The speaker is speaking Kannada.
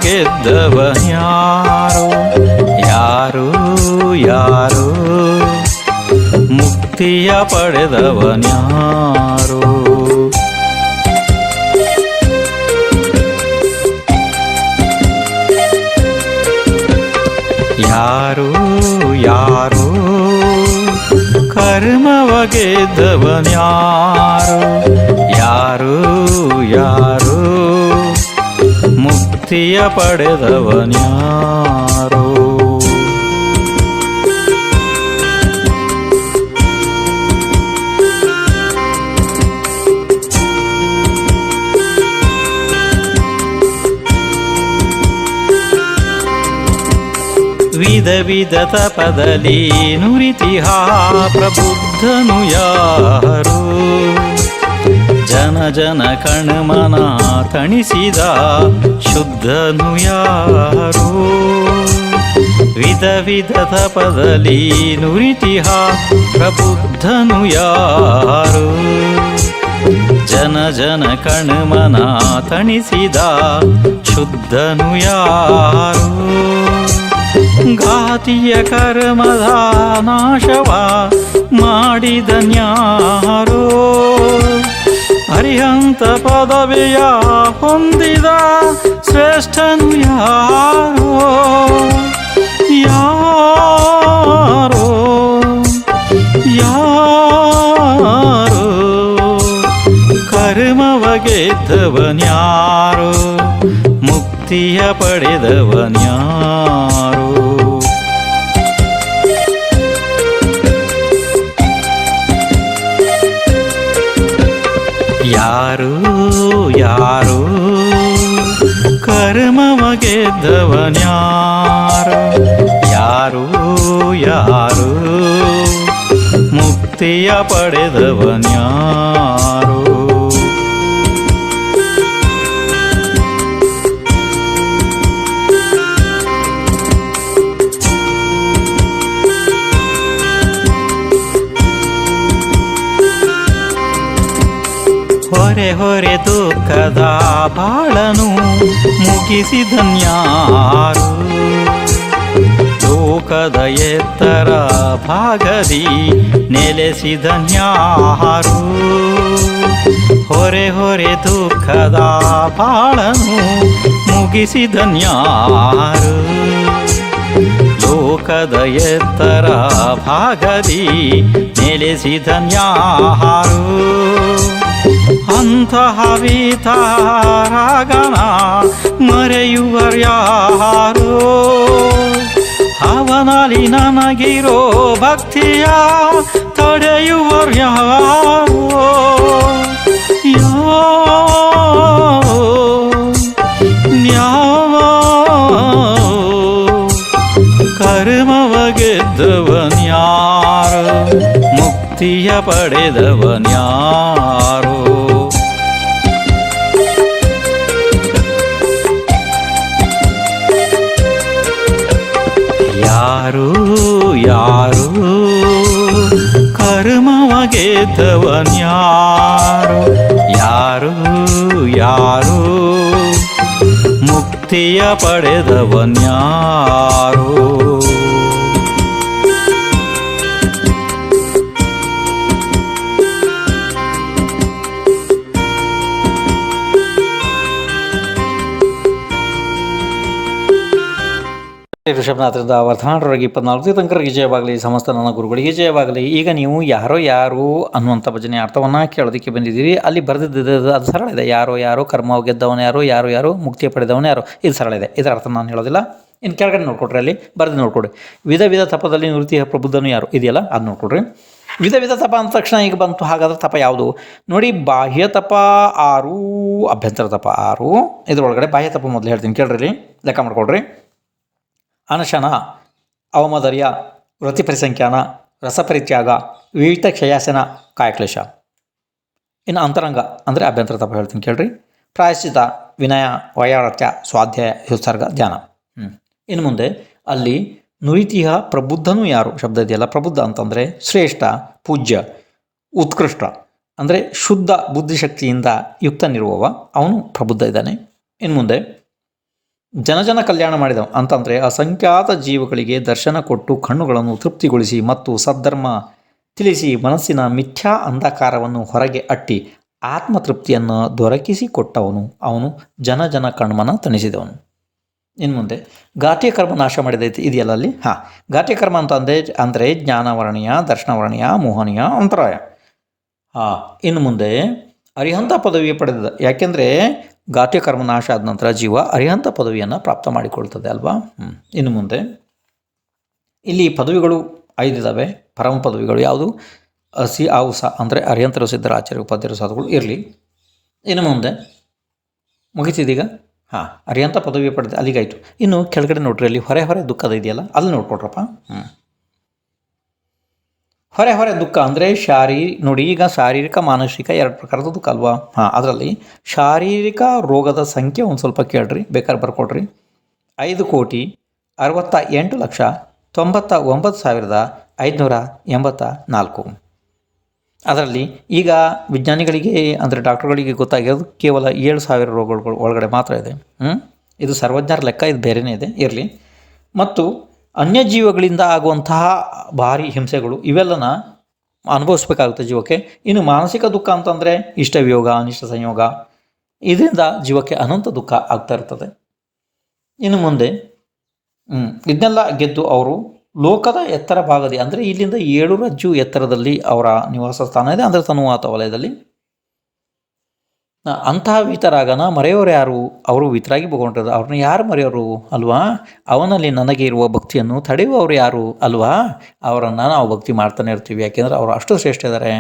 ಗೆದ್ದವನ್ಯಾರೋ ಯಾರು ಯಾರು ಮುಕ್ತಿಯ ಪಡೆದವನ್ಯಾರೋ ಯಾರು ಯಾರು ಕರ್ಮವ ಗೆದ್ದವನ್ಯಾರು ಯಾರು ಯಾರು ಮುಕ್ತಿಯ ಪಡೆದವನ್ಯಾರೋ ವಿಧ ವಿಧ ತಪದಲ್ಲಿ ನುರಿತಿಹ ಪ್ರಬುದ್ಧನು ಯಾರು ಜನ ಜನ ಕಣ್ಮನ ತಣಿಸಿದ ಶುದ್ಧನು ಯಾರು ವಿಧ ವಿಧ ತಪದಲ್ಲಿ ನುರಿತಿಹ ಪ್ರಬುದ್ಧನು ಯಾರು ಜನ ಜನ ಕಣ್ಮನ ತಣಿಸಿದ ಶುದ್ಧನು ಯಾರು ಘಾತಿಯ ಕರ್ಮದ ನಾಶವ ಮಾಡಿದನ್ಯಾರೋ ಅರಿಹಂತ ಪದವಿಯ ಹೊಂದಿದ ಶ್ರೇಷ್ಠನು ಯಾರೋ ಯಾರೋ ಯಾರೋ ಕರ್ಮವ ಗೆದ್ದವನ್ಯಾರೋ ಮುಕ್ತಿಯ ಪಡೆದವನ್ಯಾರೋ ಯಾರು ಯಾರು ಕರ್ಮವ ಗೆದ್ದವನ್ಯಾರೋ ಯಾರು ಯಾರು ಮುಕ್ತಿಯ ಪಡೆದವನ್ಯಾರೋ ಹೊರೆ ಹೊರೆ ದುಃಖದ ಬಾಳನು ಮುಗಿಸಿದನ್ಯಾರು ಲೋಕದ ಎತ್ತರ ಭಾಗದಿ ನೆಲೆಸಿದನ್ಯಾರು ಹೊರೆ ಹೊರೆ ದುಃಖದ ಬಾಳನು ಮುಗಿಸಿದನ್ಯಾರು ಲೋಕದ ಎತ್ತರ ಭಾಗದಿ ನೆಲೆಸಿದನ್ಯಾರು ಅಂತಹ ವಿತಾರಗಣ ಮರೆಯುವರ್ಯಾರೋ ಅವನಲ್ಲಿ ನನಗಿರೋ ಭಕ್ತಿಯ ತಡೆಯುವರ್ಯಾರೋ ಕರ್ಮವ ಗೆದ್ದವನ್ಯಾರೋ ಮುಕ್ತಿಯ ಪಡೆದವನ್ಯಾರೋ ಯಾರು ಯಾರು ಕರ್ಮವ ಗೆದ್ದವನ್ಯಾರೋ ಯಾರು ಯಾರು ಮುಕ್ತಿಯ ಪಡೆದವನ್ಯಾರೋ ಋಷಭನಾಥರಿಂದ ವರ್ಧಮಾನರವರೆಗೆ 24 ತನಕರಿಗೆ ಜಯವಾಗಲಿ, ಸಮಸ್ತ ನನ್ನ ಗುರುಗಳಿಗೆ ಜಯವಾಗಲಿ. ಈಗ ನೀವು ಯಾರೋ ಯಾರು ಅನ್ನುವಂಥ ಭಜನೆ ಅರ್ಥವನ್ನು ಕೇಳೋದಕ್ಕೆ ಬಂದಿದ್ದೀರಿ. ಅಲ್ಲಿ ಬರೆದಿದ್ದು ಅದು ಸರಳ ಇದೆ. ಯಾರೋ ಯಾರೋ ಕರ್ಮ ಗೆದ್ದವನು ಯಾರು, ಯಾರು ಯಾರು ಮುಕ್ತಿಯ ಪಡೆದವನು ಯಾರು, ಇದು ಸರಳ ಇದೆ. ಇದರ ಅರ್ಥ ನಾನು ಹೇಳೋದಿಲ್ಲ. ಇನ್ನು ಕೆಳಗಡೆ ನೋಡ್ಕೊಡ್ರಿ, ಅಲ್ಲಿ ಬರೆದು ನೋಡ್ಕೊಡ್ರಿ. ವಿಧ ವಿಧ ತಪದಲ್ಲಿ ನಿವೃತ್ತಿ ಪ್ರಬುದ್ಧನು ಯಾರು ಇದೆಯಲ್ಲ, ಅದು ನೋಡ್ಕೊಡ್ರಿ. ವಿಧ ವಿಧ ತಪ ಅಂದ ತಕ್ಷಣ ಈಗ ಬಂತು. ಹಾಗಾದ್ರೆ ತಪ ಯಾವುದು ನೋಡಿ. ಬಾಹ್ಯ ತಪ 6, ಅಭ್ಯಂತರ ತಪ 6. ಇದರೊಳಗಡೆ ಬಾಹ್ಯ ತಪ ಮೊದಲು ಹೇಳ್ತೀನಿ ಕೇಳ್ರಿ, ಲೆಕ್ಕ ಮಾಡ್ಕೊಡ್ರಿ. ಅನಶನ, ಅವಮದರ್ಯ, ವೃತ್ತಿಪರಿಸಂಖ್ಯಾನ, ರಸಪರಿತ್ಯಾಗ, ವಿವಿಧ ಕ್ಷಯಾಸನ, ಕಾಯಕ್ಲೇಶ. ಇನ್ನು ಅಂತರಂಗ ಅಂದರೆ ಅಭ್ಯಂತರ ತಪ ಹೇಳ್ತೀನಿ ಕೇಳ್ರಿ. ಪ್ರಾಯಶ್ಚಿತ, ವಿನಯ, ವೈರಾಗ್ಯ, ಸ್ವಾಧ್ಯಾಯ, ಉತ್ಸರ್ಗ, ಧ್ಯಾನ. ಇನ್ನು ಮುಂದೆ ಅಲ್ಲಿ ನುರಿತಿಹ ಪ್ರಬುದ್ಧನು ಯಾರು ಶಬ್ದ ಇದೆಯಲ್ಲ, ಪ್ರಬುದ್ಧ ಅಂತಂದರೆ ಶ್ರೇಷ್ಠ, ಪೂಜ್ಯ, ಉತ್ಕೃಷ್ಟ ಅಂದರೆ ಶುದ್ಧ ಬುದ್ಧಿಶಕ್ತಿಯಿಂದ ಯುಕ್ತನಿರುವವ, ಅವನು ಪ್ರಬುದ್ಧ ಇದ್ದಾನೆ. ಇನ್ನು ಮುಂದೆ ಜನ ಕಲ್ಯಾಣ ಮಾಡಿದವ ಅಂತಂದರೆ ಅಸಂಖ್ಯಾತ ಜೀವಗಳಿಗೆ ದರ್ಶನ ಕೊಟ್ಟು ಕಣ್ಣುಗಳನ್ನು ತೃಪ್ತಿಗೊಳಿಸಿ ಮತ್ತು ಸದ್ಧರ್ಮ ತಿಳಿಸಿ ಮನಸ್ಸಿನ ಮಿಥ್ಯಾ ಅಂಧಕಾರವನ್ನು ಹೊರಗೆ ಅಟ್ಟಿ ಆತ್ಮತೃಪ್ತಿಯನ್ನು ದೊರಕಿಸಿಕೊಟ್ಟವನು. ಅವನು ಜನ ಕಣ್ಮನ ತಣಿಸಿದವನು. ಇನ್ನು ಮುಂದೆ ಘಾಟ್ಯ ಕರ್ಮ ನಾಶ ಮಾಡಿದೈತಿ ಇದೆಯಲ್ಲ ಅಲ್ಲಿ. ಘಾಟ್ಯ ಕರ್ಮ ಅಂದರೆ ಜ್ಞಾನವರ್ಣೀಯ, ದರ್ಶನವರ್ಣೀಯ, ಮೋಹನೀಯ, ಅಂತರಾಯ. ಇನ್ನು ಮುಂದೆ ಅರಿಹಂತ ಪದವಿ ಪಡೆದಿದ್ದ. ಯಾಕೆಂದರೆ ಘಾಟ್ಯ ಕರ್ಮ ನಾಶ ಆದ ನಂತರ ಜೀವ ಅರಿಹಂತ ಪದವಿಯನ್ನು ಪ್ರಾಪ್ತ ಮಾಡಿಕೊಳ್ತದೆ ಅಲ್ವಾ. ಇನ್ನು ಮುಂದೆ ಇಲ್ಲಿ ಪದವಿಗಳು 5 ಇದ್ದಾವೆ. ಪರಮ ಪದವಿಗಳು ಯಾವುದು? ಅಸಿ ಆವುಸ ಅಂದರೆ ಅರಿಹಂತರು, ಸಿದ್ಧರು, ಆಚಾರ್ಯ, ಉಪಾಧ್ಯರು, ಸಾಧುಗಳು ಇರಲಿ. ಇನ್ನು ಮುಂದೆ ಮುಗಿತಿದೀಗ. ಅರಿಹಂತ ಪದವಿ ಪಡೆದ ಅಲ್ಲಿಗಾಯಿತು. ಇನ್ನು ಕೆಳಗಡೆ ನೋಡ್ರಿ, ಅಲ್ಲಿ ಹೊರೆ ದುಃಖದ ಇದೆಯಲ್ಲ, ಅಲ್ಲಿ ನೋಡ್ಕೊಡ್ರಪ್ಪ. ಹೊರೆ ದುಃಖ ಅಂದರೆ ನೋಡಿ ಈಗ ಶಾರೀರಿಕ ಮಾನಸಿಕ 2 ಪ್ರಕಾರದ ದುಃಖ ಅಲ್ವಾ. ಅದರಲ್ಲಿ ಶಾರೀರಿಕ ರೋಗದ ಸಂಖ್ಯೆ ಒಂದು ಸ್ವಲ್ಪ ಕೇಳ್ರಿ, ಬೇಕಾದ್ರೆ ಬರ್ಕೊಡ್ರಿ. 5,68,99,584. ಅದರಲ್ಲಿ ಈಗ ವಿಜ್ಞಾನಿಗಳಿಗೆ ಅಂದರೆ ಡಾಕ್ಟರ್ಗಳಿಗೆ ಗೊತ್ತಾಗಿರೋದು ಕೇವಲ 7,000 ರೋಗಗಳು ಒಳಗಡೆ ಮಾತ್ರ ಇದೆ. ಇದು ಸರ್ವಜ್ಞರ ಲೆಕ್ಕ, ಇದು ಬೇರೆಯೇ ಇದೆ, ಇರಲಿ. ಮತ್ತು ಅನ್ಯಜೀವಗಳಿಂದ ಆಗುವಂತಹ ಭಾರಿ ಹಿಂಸೆಗಳು ಇವೆಲ್ಲನ ಅನುಭವಿಸ್ಬೇಕಾಗುತ್ತೆ ಜೀವಕ್ಕೆ. ಇನ್ನು ಮಾನಸಿಕ ದುಃಖ ಅಂತಂದರೆ ಇಷ್ಟ ವಿಯೋಗ, ಅನಿಷ್ಟ ಸಂಯೋಗ, ಇದರಿಂದ ಜೀವಕ್ಕೆ ಅನಂತ ದುಃಖ ಆಗ್ತಾ ಇರ್ತದೆ. ಇನ್ನು ಮುಂದೆ ಇದನ್ನೆಲ್ಲ ಗೆದ್ದು ಅವರು ಲೋಕದ ಎತ್ತರ ಭಾಗದಿ ಅಂದರೆ ಇಲ್ಲಿಂದ 7 ರಜ್ಜು ಎತ್ತರದಲ್ಲಿ ಅವರ ನಿವಾಸ ಸ್ಥಾನ ಇದೆ, ಅಂದರೆ ತನುವಾತ ವಲಯದಲ್ಲಿ. ಅಂತಹ ವೀತರಾಗನ ಮರೆಯೋರು ಯಾರು? ಅವರು ವೀತರಾಗಿ ಭಗವಂತರು. ಅವ್ರನ್ನ ಯಾರು ಮರೆಯೋರು ಅಲ್ವಾ? ಅವನಲ್ಲಿ ನನಗೆ ಇರುವ ಭಕ್ತಿಯನ್ನು ತಡೆಯುವವರು ಯಾರು ಅಲ್ವಾ? ಅವರನ್ನು ನಾವು ಭಕ್ತಿ ಮಾಡ್ತಾನೆ ಇರ್ತೀವಿ, ಯಾಕೆಂದರೆ ಅವರು ಅಷ್ಟು ಶ್ರೇಷ್ಠ ಇದ್ದಾರೆ.